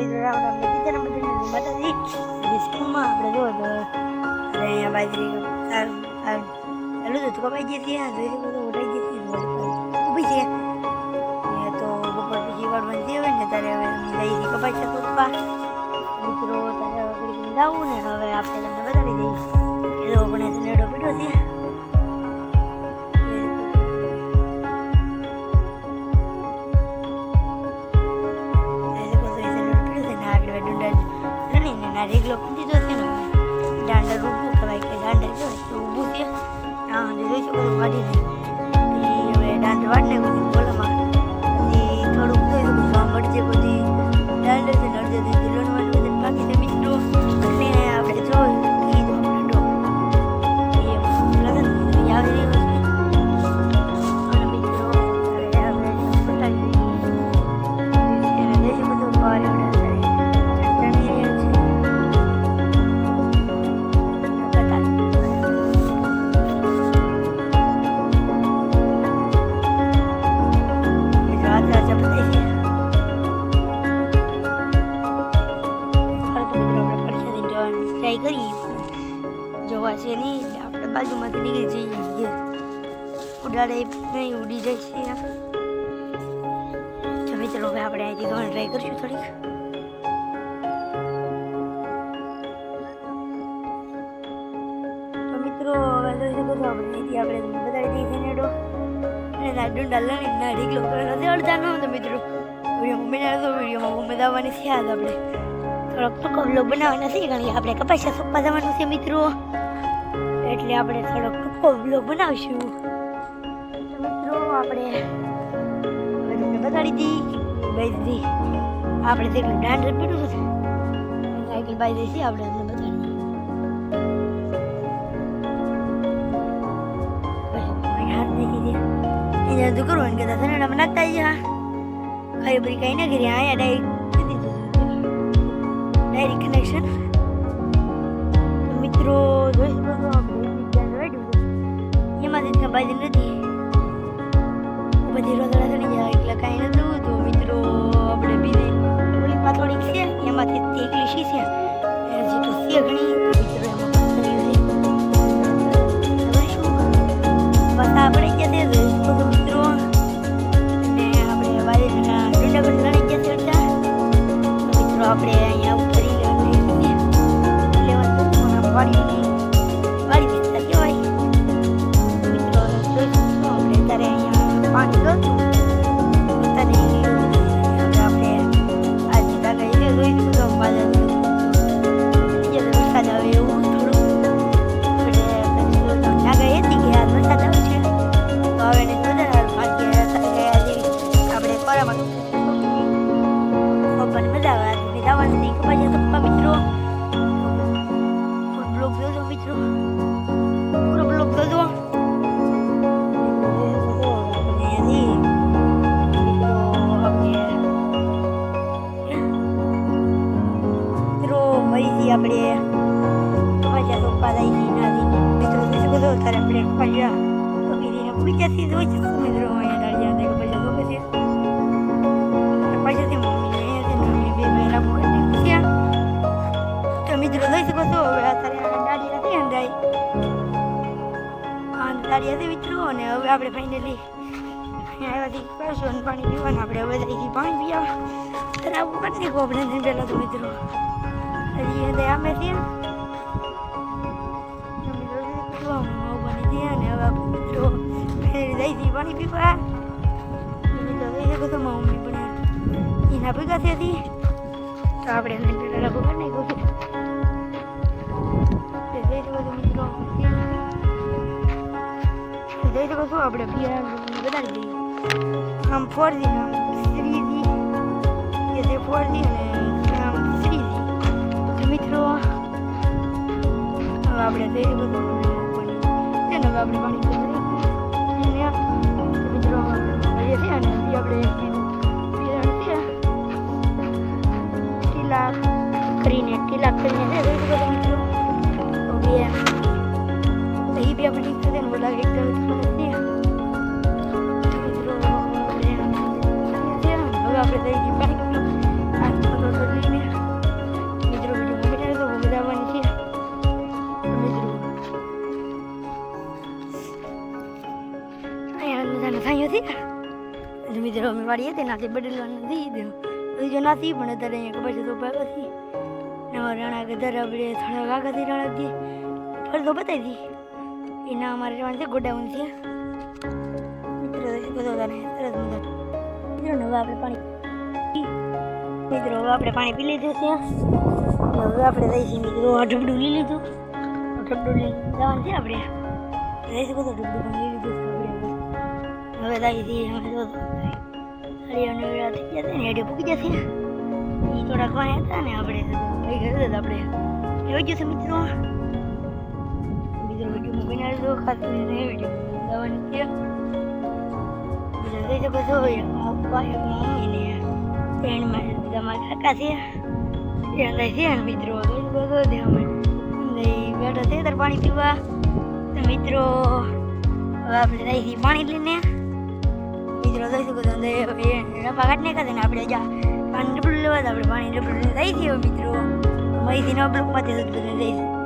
મિત્રો રામ રામ બીજા નંબર માતાજી સ્કૂલમાં આપણે જો તો અહીંયા બાજરી ચાલુ તો કપાઈ ગઈ હતી જોઈ બધું ઉઠાઈ ગઈ હતી ઊભી છે તો બપોર પછી વાળવાની જે હોય ને ત્યારે હવે લઈ કપાઈ છે પપ્પા મિત્રો ત્યારે ઘડી જવું ને હવે આપણે તમને બતાવી દઈશ એ તો પણ નેડો પીડો છે રેગલો પીધી તો છે ને દાંડા રૂપું કહેવાય કે દાંડા કહેવાય તો ઊભું છે હા જોઈ શકો તો વાડીને હવે દાંડ વાળને બધું બોલામાં પછી થોડુંક જોઈ શકું જોવા મળશે બધી દાંડા છે નડજે લોનવાનું બધું બાકી છે મિત્રો એટલે આપણે જોઈ કીધું આપણે ડો એ આવી રહ્યો છે અને મિત્રો આપણે બતાવી એને દેશ બધું બહાર ટ્રાય કરી જોવા છે નહીં આપણે બાજુમાંથી નીકળી જઈએ ઉડાડે નહીં ઉડી જાય છે તો મિત્રો હવે આપણે અહીંથી ગણ ટ્રાય કરીશું થોડીક તો મિત્રો હવે જોઈ શકો છો આપણે અહીંથી આપણે બતાવી દઈએ છીએ નેડો અને ડુંડા લણી ના ઢીકલો કરેલો છે અડધા ન તો મિત્રો વિડીયોમાં બનાવ્યો તો વિડીયોમાં મજા આવવાની છે આજ આપણે થોડોક ટૂંકો વ્લોગ બનાવવાનો છે કારણ કે આપણે કપાસિયા સોંપવા જવાનું છે મિત્રો એટલે આપણે થોડોક ટૂંકો વ્લોગ બનાવીશું મિત્રો આપણે તમને બતાડી દી બાઈ આપણે તેટલું દાંડ પીડું છે સાયકલ બાઈ દઈ છે આપણે તમને બતાડી હાથ દેખી દે અહીંયા તો કરવાનું કે સનેડામાં નાખતા ગયા ખરી બરી કઈ ના કરી અહીંયા ડાયરેક્ટ કનેક્શન મિત્રો જોઈ શકો છો આપણે એમાં રીતના બાજુ નથી બધી રોતડા ચડી જાય એટલે કાંઈ નતું તો મિત્રો આપણે બીજી ઓલી પાથોડીક છે એમાંથી એકલી શી છે જે તો છે ઘણી મિત્રો એમાં શું બસ આપણે ક્યાં દે તો મિત્રો અને આપણે બાજુના ડુંડા પણ લડી ગયા ચડતા મિત્રો આપણે અહીંયા વાડી વિસ્તાર કહેવાય મિત્રો આપણે ત્યારે અહીંયા પાણી ગયું ત્યારે આપણે આજે લાગે જોઈ તો વરસાદ આવે એવું થોડું લાગે હતી કે આ વરસાદ આવે છે તો હવે એને વધારે બાકી આપણે કોરામાં મજા આવે જવાનું નહીં ખબર છે પપ્પા મિત્રો બ્લોગ જોજો મિત્રો પૂરો બ્લોગ જોજો આપણે પાછા સોપા લઈ મિત્રો જોઈ શકો છો ત્યારે આપણે પાછા બીજાથી જોઈ શકું મિત્રો અહીંયા ડાળિયા પાછા જોવે છે પાછાથી મમ્મી બે મહિના તો મિત્રો જોઈ શકો છો હવે અત્યારે દાડી હતી અંદાય દાડી હતી મિત્રો અને હવે આપણે ફાઇનલી અહીંયા આવ્યાથી કરશું અને પાણી પીવાનું આપણે હવે અહીંથી પાણી પીવા ત્યારે આવું કરી નાખું આપણે પહેલાં તો મિત્રો હજી અંદર આમે છે બની છે અને હવે આપણે મિત્રો જઈથી પાણી પીવા મિત્રો જોઈ શકો છો મમ્મી પણ એના ભેગા છે હતી તો આપણે પહેલાં લાગુ કરી નાખ્યું છે જઈ શકો છો મિત્રો જઈ શકો છો આપણે વધારી દઈએ આમ 4G આમ 3G કે તે 4G અને આમ 3G મિત્રો હવે આપણે જઈ શકો છો તેને હવે આપણે પાણી મિત્રો હજી છે અને હજી આપણે કરીને ટીલા કરીને જોઈ શકો છો મિત્રો તો બે દહીં બી આપણે ઠીક થશે ને બોલા એકદમ મિત્રો હવે આપણે દહીં પાણી વાળી હતી નાથી બદલવાનું થઈ ગયું જો નાથી પણ અત્યારે અહીંયા ખબર છે તો પછી નવા રાણા ગધર આપણે થોડા વાગાથી રાણા દઈએ ફરી તો બતાવી દી એના અમારે રહેવાનું છે ગોડાઉન છે મિત્રો બધો તને તરત મિત્રો હવે આપણે પાણી મિત્રો હવે આપણે પાણી પી લીધું છે હવે આપણે જઈશું મિત્રો આ ઢબડું લઈ લીધું ઢબડું લઈ જવાનું છે આપણે જઈશું બધું ઢબડું પણ લઈ લીધું છે હવે જઈએ છીએ અમે તો હરિયાનો વેળા થઈ ગયા હતા ને એટલે પૂકી જશે એ થોડાક વાય હતા ને આપણે લઈ ગયા હતા આપણે જોઈ જશે મિત્રો મિત્રો વિડીયો મૂકીને આવજો ખાસ કરીને વિડીયો જવાની છે જઈ શકો છો ભાઈ મમ્મીને ફ્રેન્ડમાં તમારા કાકા છે ત્યાં જાય છે મિત્રો જોઈ શકો છો ત્યાં અમે બેઠા છે ત્યારે પાણી પીવા તો મિત્રો હવે આપણે જઈએ છીએ પાણી લઈને મિત્રો જઈ શકો છો રપા કાઢને કાઢે ને આપણે જા પાણી ડબલું લેવા આપણે પાણી ડબલું લઈ જઈએ મિત્રો અહીંથી નવા બ્લોકમાંથી બધું જઈશું